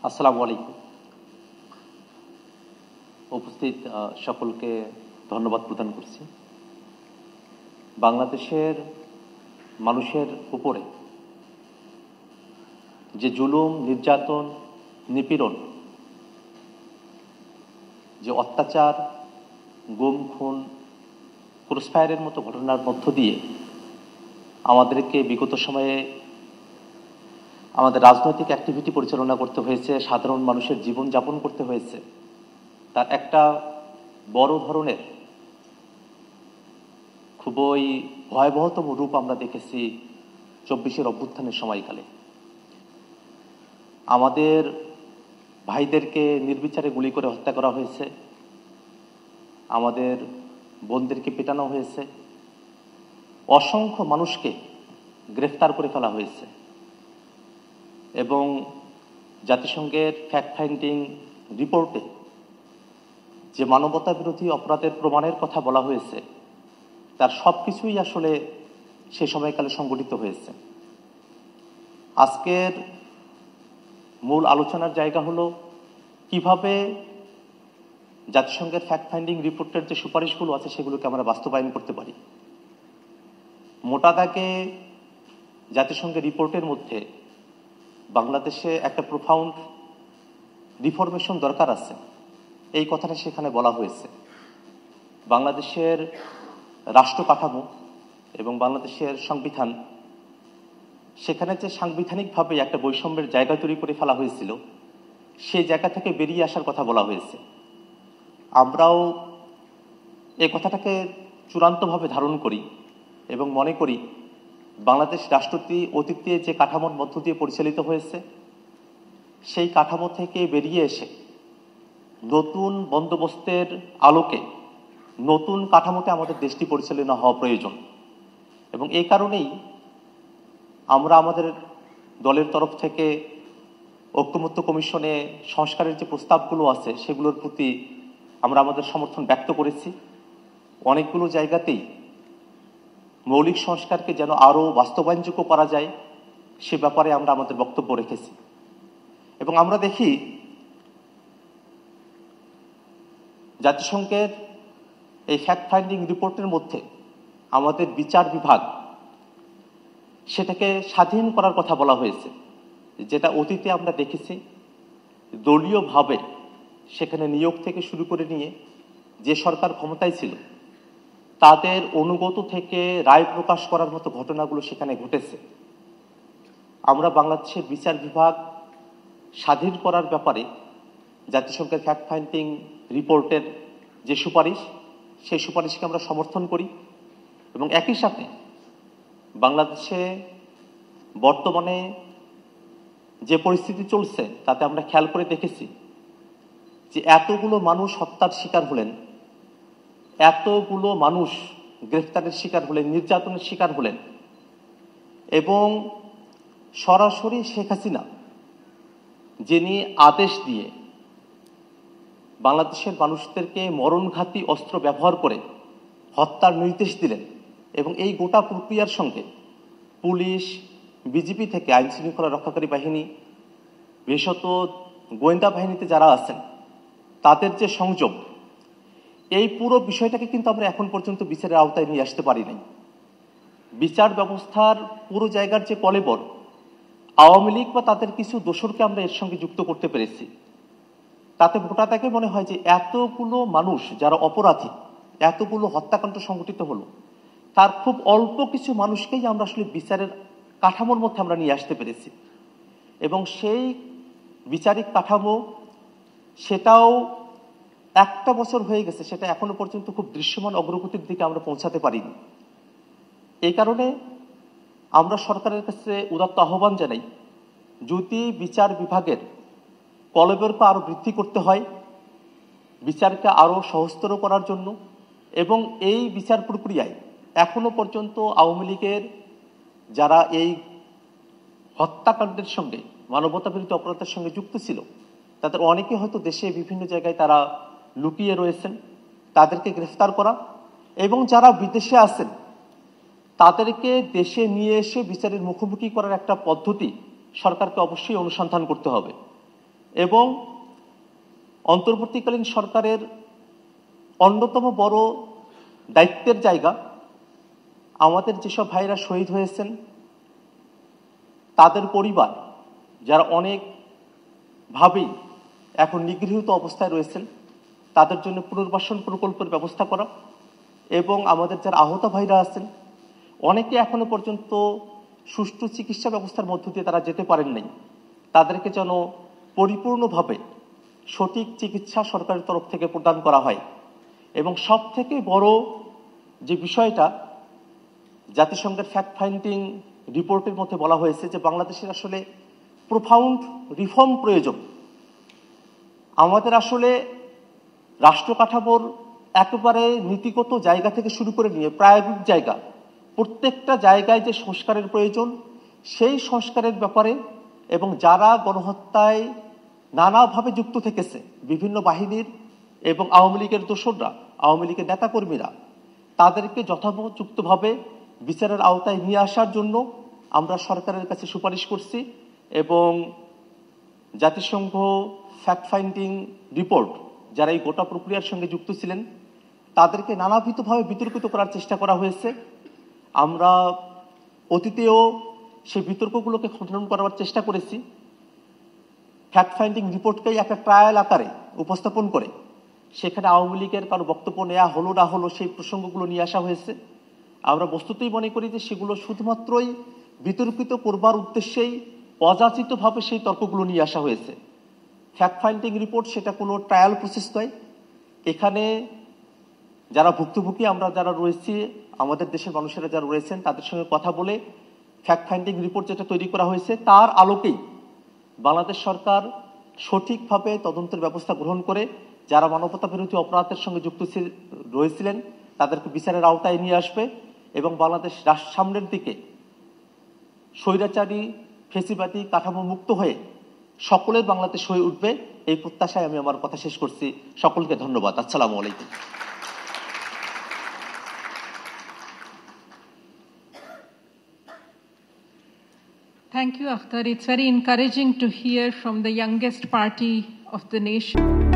আসসালামু আলাইকুম। উপস্থিত সকলকে ধন্যবাদ প্রদান করছি। বাংলাদেশের মানুষের উপরে যে জুলুম, নির্যাতন, নিপীড়ন, যে অত্যাচার, গুম, খুন, ক্রসফায়ারের মতো ঘটনার মধ্য দিয়ে আমাদেরকে বিগত সময়ে আমাদের রাজনৈতিক অ্যাক্টিভিটি পরিচালনা করতে হয়েছে, সাধারণ মানুষের জীবন যাপন করতে হয়েছে, তার একটা বড় ধরনের খুবই ভয়াবহতম রূপ আমরা দেখেছি 24-এর অভ্যুত্থানের সময়কালে। আমাদের ভাইদেরকে নির্বিচারে গুলি করে হত্যা করা হয়েছে, আমাদের বোনদেরকে পেটানো হয়েছে, অসংখ্য মানুষকে গ্রেফতার করে ফেলা হয়েছে এবং জাতিসংঘের ফ্যাক্ট ফাইন্ডিং রিপোর্টে যে মানবতা বিরোধী অপরাধের প্রমাণের কথা বলা হয়েছে তার সব কিছুই আসলে সে সময়কালে সংগঠিত হয়েছে। আজকের মূল আলোচনার জায়গা হলো কিভাবে জাতিসংঘের ফ্যাক্ট ফাইন্ডিং রিপোর্টের যে সুপারিশগুলো আছে সেগুলোকে আমরা বাস্তবায়ন করতে পারি। মোটা দাগে জাতিসংঘের রিপোর্টের মধ্যে বাংলাদেশে একটা প্রোফাউন্ড রিফরমেশন দরকার আছে, এই কথাটা সেখানে বলা হয়েছে। বাংলাদেশের রাষ্ট্র কাঠামো এবং বাংলাদেশের সংবিধান, সেখানে যে সাংবিধানিকভাবে একটা বৈষম্যের জায়গা তৈরি করে ফেলা হয়েছিল সেই জায়গা থেকে বেরিয়ে আসার কথা বলা হয়েছে। আমরাও এই কথাটাকে চূড়ান্তভাবে ধারণ করি এবং মনে করি বাংলাদেশ রাষ্ট্রটি অতীতে যে কাঠামোর মধ্য দিয়ে পরিচালিত হয়েছে সেই কাঠামো থেকে বেরিয়ে এসে নতুন বন্দোবস্তের আলোকে নতুন কাঠামোতে আমাদের দেশটি পরিচালনা হওয়া প্রয়োজন। এবং এই কারণেই আমরা আমাদের দলের তরফ থেকে ঐকমত্য কমিশনে সংস্কারের যে প্রস্তাবগুলো আছে সেগুলোর প্রতি আমরা আমাদের সমর্থন ব্যক্ত করেছি। অনেকগুলো জায়গাতেই মৌলিক সংস্কারকে যেন আরও বাস্তবায়নযোগ্য করা যায় সে ব্যাপারে আমরা আমাদের বক্তব্য রেখেছি। এবং আমরা দেখি জাতিসংঘের এই ফ্যাক্ট ফাইন্ডিং রিপোর্টের মধ্যে আমাদের বিচার বিভাগ সেটাকে স্বাধীন করার কথা বলা হয়েছে, যেটা অতীতে আমরা দেখেছি দলীয়ভাবে সেখানে নিয়োগ থেকে শুরু করে নিয়ে যে সরকার ক্ষমতায় ছিল তাদের অনুগত থেকে রায় প্রকাশ করার মতো ঘটনাগুলো সেখানে ঘটেছে। আমরা বাংলাদেশের বিচার বিভাগ স্বাধীন করার ব্যাপারে জাতিসংঘের ফ্যাক্ট ফাইন্ডিং রিপোর্টের যে সুপারিশ সেই সুপারিশকে আমরা সমর্থন করি। এবং একই সাথে বাংলাদেশে বর্তমানে যে পরিস্থিতি চলছে তাতে আমরা খেয়াল করে দেখেছি যে এতগুলো মানুষ হত্যার শিকার হলেন, এতগুলো মানুষ গ্রেফতারের শিকার হলেন, নির্যাতনের শিকার হলেন এবং সরাসরি শেখ হাসিনা যিনি আদেশ দিয়ে বাংলাদেশের মানুষদেরকে মরণঘাতী অস্ত্র ব্যবহার করে হত্যার নির্দেশ দিলেন এবং এই গোটা প্রক্রিয়ার সঙ্গে পুলিশ, বিজিবি থেকে আইন শৃঙ্খলা রক্ষাকারী বাহিনী, বিশেষত গোয়েন্দা বাহিনীতে যারা আছেন তাদের যে সংযোগ, এই পুরো বিষয়টাকে কিন্তু আমরা এখন পর্যন্ত বিচারের আওতায় নিয়ে আসতে পারি নাই। বিচার ব্যবস্থার পুরো জায়গার যে কলেবর আওয়ামী লীগ বা তাদের কিছু দোসরকে আমরা এর সঙ্গে যুক্ত করতে পেরেছি, তাতে গোটা তাকে মনে হয় যে এতগুলো মানুষ যারা অপরাধী, এতগুলো হত্যাকাণ্ড সংঘটিত হলো, তার খুব অল্প কিছু মানুষকেই আমরা আসলে বিচারের কাঠামোর মধ্যে আমরা নিয়ে আসতে পেরেছি। এবং সেই বিচারিক কাঠামো সেটাও একটা বছর হয়ে গেছে, সেটা এখনো পর্যন্ত খুব দৃশ্যমান অগ্রগতির দিকে আমরা পৌঁছাতে পারিনি। এই কারণে আমরা সরকারের কাছে উদাত্ত আহ্বান জানাই, যদি বিচার বিভাগের কলেবরকে আরো বৃদ্ধি করতে হয়, বিচারকে আরো সহজতর করার জন্য, এবং এই বিচার প্রক্রিয়ায় এখনো পর্যন্ত আওয়ামী লীগের যারা এই হত্যাকাণ্ডের সঙ্গে, মানবতা বিরোধী অপরাধের সঙ্গে যুক্ত ছিল, তাদের অনেকে হয়তো দেশে বিভিন্ন জায়গায় তারা লুকিয়ে রয়েছেন, তাদেরকে গ্রেফতার করা এবং যারা বিদেশে আছেন তাদেরকে দেশে নিয়ে এসে বিচারের মুখোমুখি করার একটা পদ্ধতি সরকারকে অবশ্যই অনুসন্ধান করতে হবে। এবং অন্তর্বর্তীকালীন সরকারের অন্যতম বড় দায়িত্বের জায়গা আমাদের যেসব ভাইরা শহীদ হয়েছেন তাদের পরিবার যারা অনেকভাবেই এখন নিগৃহীত অবস্থায় রয়েছেন তাদের জন্য পুনর্বাসন প্রকল্পের ব্যবস্থা করা এবং আমাদের যারা আহত ভাইরা আছেন অনেকে এখনো পর্যন্ত সুষ্ঠু চিকিৎসা ব্যবস্থার মধ্য দিয়ে তারা যেতে পারেন নাই, তাদেরকে যেন পরিপূর্ণভাবে সঠিক চিকিৎসা সরকারের তরফ থেকে প্রদান করা হয়। এবং সব থেকে বড় যে বিষয়টা জাতিসংঘের ফ্যাক্ট ফাইন্ডিং রিপোর্টের মধ্যে বলা হয়েছে যে বাংলাদেশের আসলে প্রোফাউন্ড রিফর্ম প্রয়োজন। আমাদের আসলে রাষ্ট্র কাঠামোর একেবারে নীতিগত জায়গা থেকে শুরু করে নিয়ে প্রায়োগিক জায়গা প্রত্যেকটা জায়গায় যে সংস্কারের প্রয়োজন সেই সংস্কারের ব্যাপারে এবং যারা গণহত্যায় নানাভাবে যুক্ত থেকেছে বিভিন্ন বাহিনীর এবং আওয়ামী লীগের দোসররা, আওয়ামী লীগের নেতাকর্মীরা, তাদেরকে যথোপযুক্তভাবে বিচারের আওতায় নিয়ে আসার জন্য আমরা সরকারের কাছে সুপারিশ করছি এবং জাতিসংঘ ফ্যাক্ট ফাইন্ডিং রিপোর্ট যারা এই গোটা প্রক্রিয়ার সঙ্গে যুক্ত ছিলেন তাদেরকে নানাবিধভাবে বিতর্কিত করার চেষ্টা করা হয়েছে। আমরা অতীতেও সেই বিতর্কগুলোকে খণ্ডন করার চেষ্টা করেছি। ফ্যাক্ট ফাইন্ডিং রিপোর্টকেই একটা ট্রায়াল আকারে উপস্থাপন করে সেখানে আওয়ামী লীগের কারো বক্তব্য নেওয়া হলো না হলো সেই প্রসঙ্গগুলো নিয়ে আসা হয়েছে। আমরা বস্তুতেই মনে করি যে সেগুলো শুধুমাত্রই বিতর্কিত করবার উদ্দেশ্যেই অযাচিতভাবে সেই তর্কগুলো নিয়ে আসা হয়েছে। ফ্যাক্ট ফাইন্ডিং রিপোর্ট সেটা কোনো ট্রায়াল প্রসেস নয়। এখানে যারা ভুক্তভোগী আমরা যারা রয়েছি, আমাদের দেশের মানুষেরা যারা রয়েছেন তাদের সঙ্গে কথা বলে ফ্যাক্ট ফাইন্ডিং রিপোর্ট যেটা তৈরি করা হয়েছে তার আলোকেই বাংলাদেশ সরকার সঠিকভাবে তদন্তের ব্যবস্থা গ্রহণ করে যারা মানবতা বিরোধী অপরাধের সঙ্গে যুক্ত রয়েছিলেন তাদেরকে বিচারের আওতায় নিয়ে আসবে এবং বাংলাদেশ সামনের দিকে স্বৈরাচারী ফেসিবাদী কাঠামো মুক্ত হয়ে সকলের বাংলাদেশ হয়ে উঠবে এই প্রত্যাশায় আমি আমার কথা শেষ করছি। সকলকে ধন্যবাদ। আসসালামু আলাইকুম। Thank you, Akhtar. It's very encouraging to hear from the youngest party of the nation.